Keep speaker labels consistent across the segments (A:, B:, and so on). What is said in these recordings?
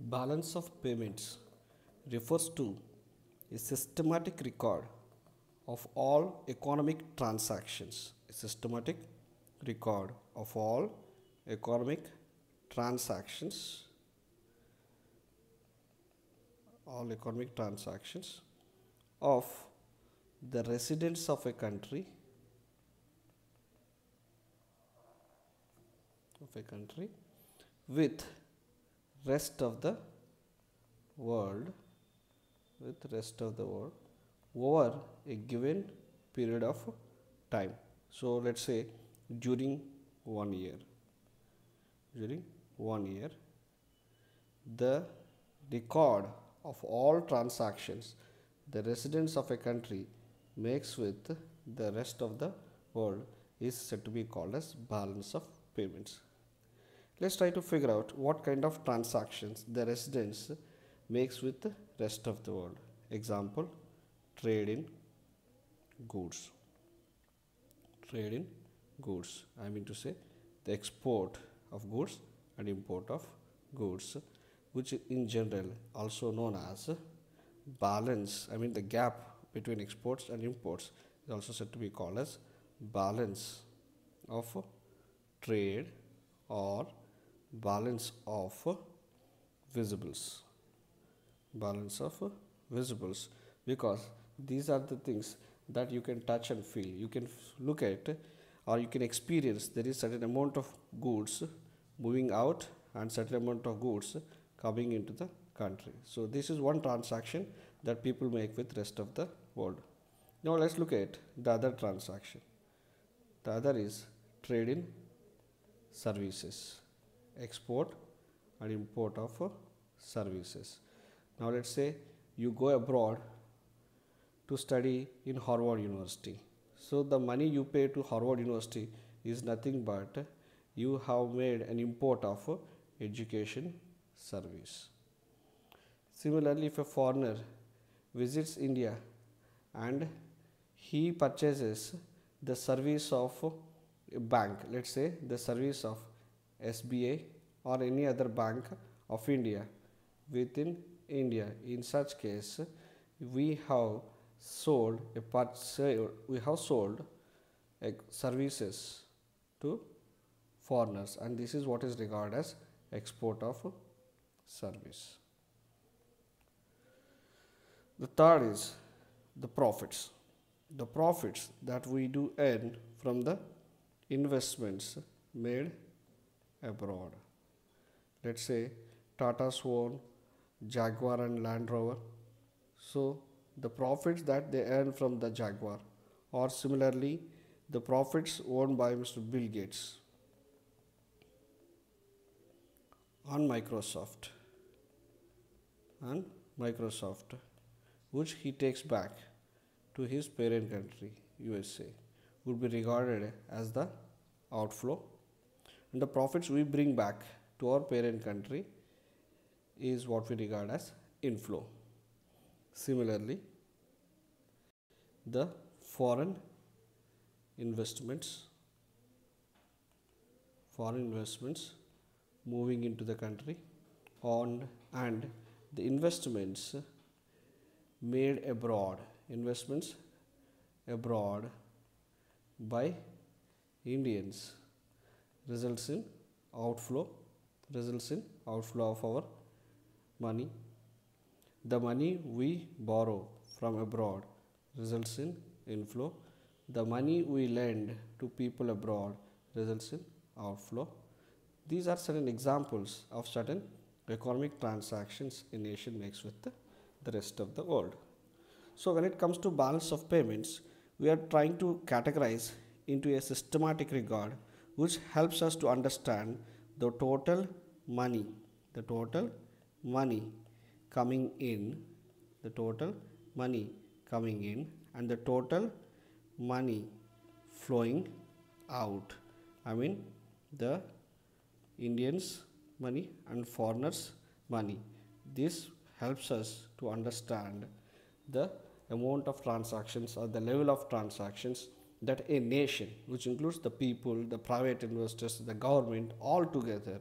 A: Balance of payments refers to a systematic record of all economic transactions. A systematic record of all economic transactions. All economic transactions of the residents of a country with rest of the world over a given period of time. So let's say during 1 year, the record of all transactions the residents of a country makes with the rest of the world is said to be called as balance of payments. Let's try to figure out what kind of transactions the residents makes with the rest of the world. Example, trade in goods. I mean to say the export of goods and import of goods, which in general also known as balance. I mean the gap between exports and imports is also said to be called as balance of trade or balance of visibles. Because these are the things that you can touch and feel. You can look at or you can experience. There is certain amount of goods moving out and certain amount of goods coming into the country. So this is one transaction that people make with rest of the world. Now let's look at the other transaction. The other is trade in services, export and import of services. Now let's say you go abroad to study in Harvard University. So the money you pay to Harvard University is nothing but you have made an import of education service. Similarly, if a foreigner visits India and he purchases the service of a bank, let's say the service of SBI or any other bank of India within India, in such case we have sold services to foreigners, and this is what is regarded as export of service. The third is the profits. The profits that we do earn from the investments made abroad. Let's say Tata's own Jaguar and Land Rover. So the profits that they earn from the Jaguar, or similarly the profits owned by Mr. Bill Gates on Microsoft, which he takes back to his parent country USA, would be regarded as the outflow, and the profits we bring back to our parent country is what we regard as inflow. Similarly, the foreign investments moving into the country and the investments made abroad, by Indians results in outflow of our money. The money we borrow from abroad results in inflow. The money we lend to people abroad results in outflow. These are certain examples of certain economic transactions a nation makes with the rest of the world. So when it comes to balance of payments, we are trying to categorize into a systematic regard which helps us to understand the total money coming in, and the total money flowing out. I mean the Indians' money and foreigners' money. This helps us to understand the amount of transactions or the level of transactions that a nation, which includes the people, the private investors, the government, all together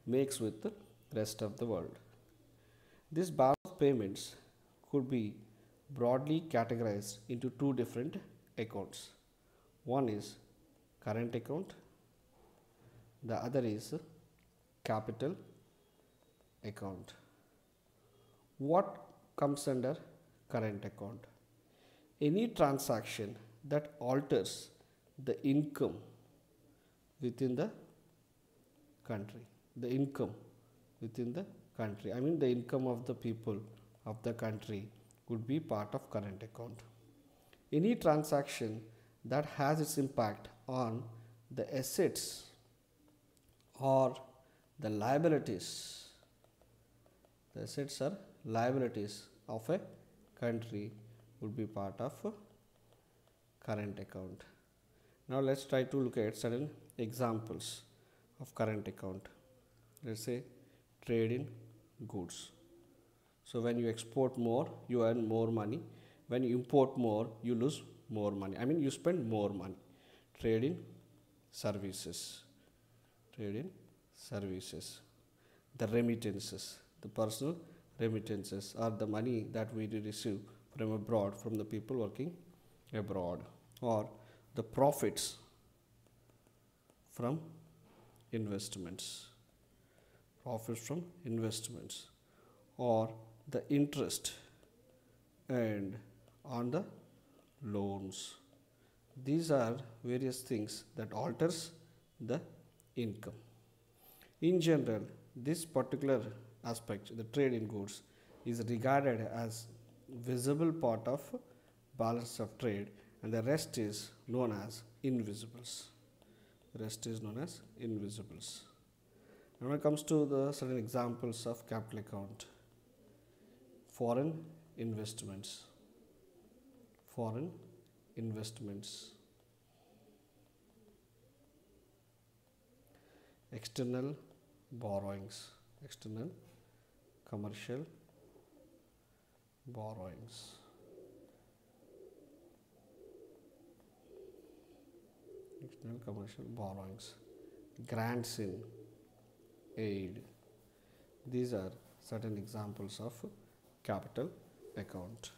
A: makes with the rest of the world. This balance of payments could be broadly categorized into two different accounts. One is current account, the other is capital account. What comes under current account? Any transaction that alters the income within the country. The income within the country. I mean the income of the people of the country would be part of current account. Any transaction that has its impact on the assets or the liabilities. The assets or liabilities of a country would be part of current account. Now let's try to look at certain examples of current account. Let's say trade in goods. So when you export more, you earn more money. When you import more, you lose more money. I mean you spend more money. Trade in services. Trade in services. The remittances, the personal remittances are the money that we receive from abroad, from the people working abroad, or the profits from investments, or the interest earned on the loans. These are various things that alters the income. In general, this particular aspect, the trade in goods, is regarded as visible part of balance of trade, and the rest is known as invisibles. The rest is known as invisibles. And when it comes to the certain examples of capital account, foreign investments, external borrowings, external commercial borrowings, grants in aid. These are certain examples of capital account.